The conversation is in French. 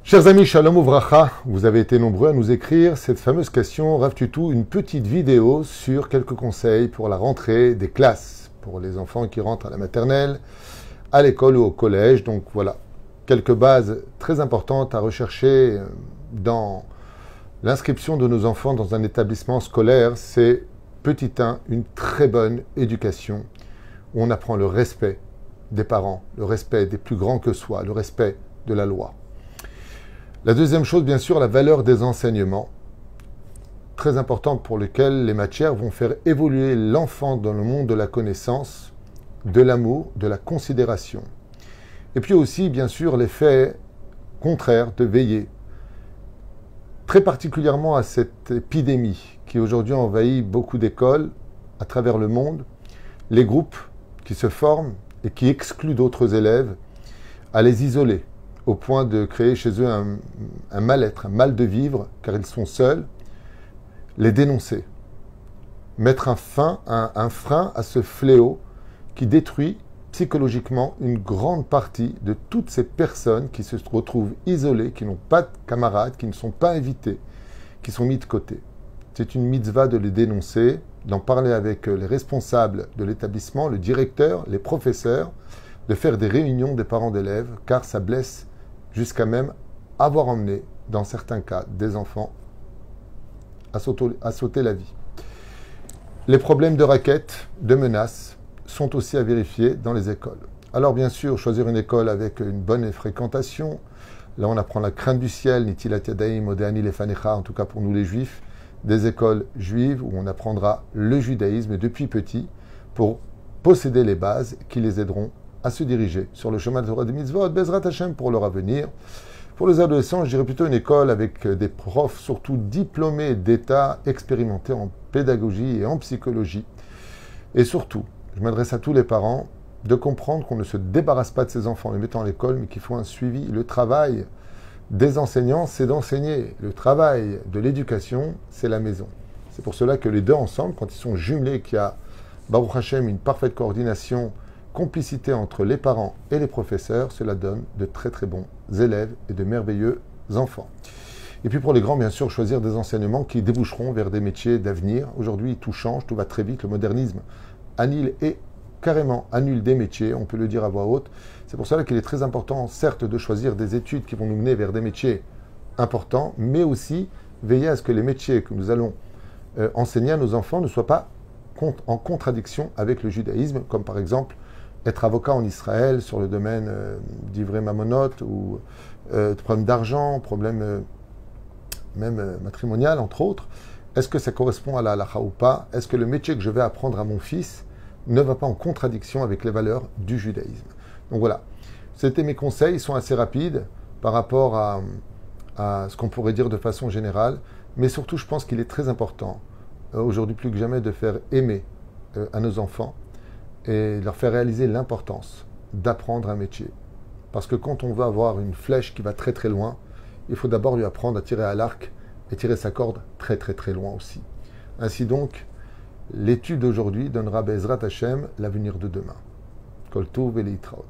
Chers amis, Shalom Uvracha, vous avez été nombreux à nous écrire cette fameuse question, Rav Tutu, une petite vidéo sur quelques conseils pour la rentrée des classes, pour les enfants qui rentrent à la maternelle, à l'école ou au collège. Donc voilà, quelques bases très importantes à rechercher dans l'inscription de nos enfants dans un établissement scolaire. C'est petit 1, une très bonne éducation, où on apprend le respect des parents, le respect des plus grands que soi, le respect de la loi. La deuxième chose, bien sûr, la valeur des enseignements, très importante pour lequel les matières vont faire évoluer l'enfant dans le monde de la connaissance, de l'amour, de la considération. Et puis aussi, bien sûr, l'effet contraire de veiller, très particulièrement à cette épidémie qui aujourd'hui envahit beaucoup d'écoles à travers le monde, les groupes qui se forment et qui excluent d'autres élèves, à les isoler, au point de créer chez eux un mal-être, un mal de vivre, car ils sont seuls, les dénoncer, mettre un frein à ce fléau qui détruit psychologiquement une grande partie de toutes ces personnes qui se retrouvent isolées, qui n'ont pas de camarades, qui ne sont pas invités, qui sont mis de côté. C'est une mitzvah de les dénoncer, d'en parler avec les responsables de l'établissement, le directeur, les professeurs, de faire des réunions des parents d'élèves, car ça blesse jusqu'à même avoir emmené, dans certains cas, des enfants à sauter la vie. Les problèmes de raquettes, de menaces, sont aussi à vérifier dans les écoles. Alors bien sûr, choisir une école avec une bonne fréquentation. Là, on apprend la crainte du ciel, Nitilat Yadayim, Odéani Lefanecha, en tout cas pour nous les juifs, des écoles juives où on apprendra le judaïsme depuis petit pour posséder les bases qui les aideront à se diriger sur le chemin de Torah des mitzvot, Bezrat Hashem pour leur avenir. Pour les adolescents, je dirais plutôt une école avec des profs, surtout diplômés d'État, expérimentés en pédagogie et en psychologie. Et surtout, je m'adresse à tous les parents, de comprendre qu'on ne se débarrasse pas de ses enfants en les mettant à l'école, mais qu'il faut un suivi. Le travail des enseignants, c'est d'enseigner. Le travail de l'éducation, c'est la maison. C'est pour cela que les deux ensemble, quand ils sont jumelés, qu'il y a, Baruch Hashem, une parfaite coordination, complicité entre les parents et les professeurs, cela donne de très très bons élèves et de merveilleux enfants. Et puis pour les grands, bien sûr, choisir des enseignements qui déboucheront vers des métiers d'avenir. Aujourd'hui, tout change, tout va très vite, le modernisme annule et carrément annule des métiers, on peut le dire à voix haute. C'est pour cela qu'il est très important, certes, de choisir des études qui vont nous mener vers des métiers importants, mais aussi veiller à ce que les métiers que nous allons enseigner à nos enfants ne soient pas en contradiction avec le judaïsme, comme par exemple être avocat en Israël sur le domaine d'ivrei mamonot ou problème d'argent, problème même matrimonial, entre autres. Est-ce que ça correspond à la halakha ou pas? Est-ce que le métier que je vais apprendre à mon fils ne va pas en contradiction avec les valeurs du judaïsme? Donc voilà, c'était mes conseils, ils sont assez rapides par rapport à ce qu'on pourrait dire de façon générale, mais surtout je pense qu'il est très important, aujourd'hui plus que jamais, de faire aimer à nos enfants et leur faire réaliser l'importance d'apprendre un métier. Parce que quand on veut avoir une flèche qui va très très loin, il faut d'abord lui apprendre à tirer à l'arc et tirer sa corde très très très loin aussi. Ainsi donc, l'étude d'aujourd'hui donnera Bezrat Hashem l'avenir de demain. Kol Tov et Leitraot.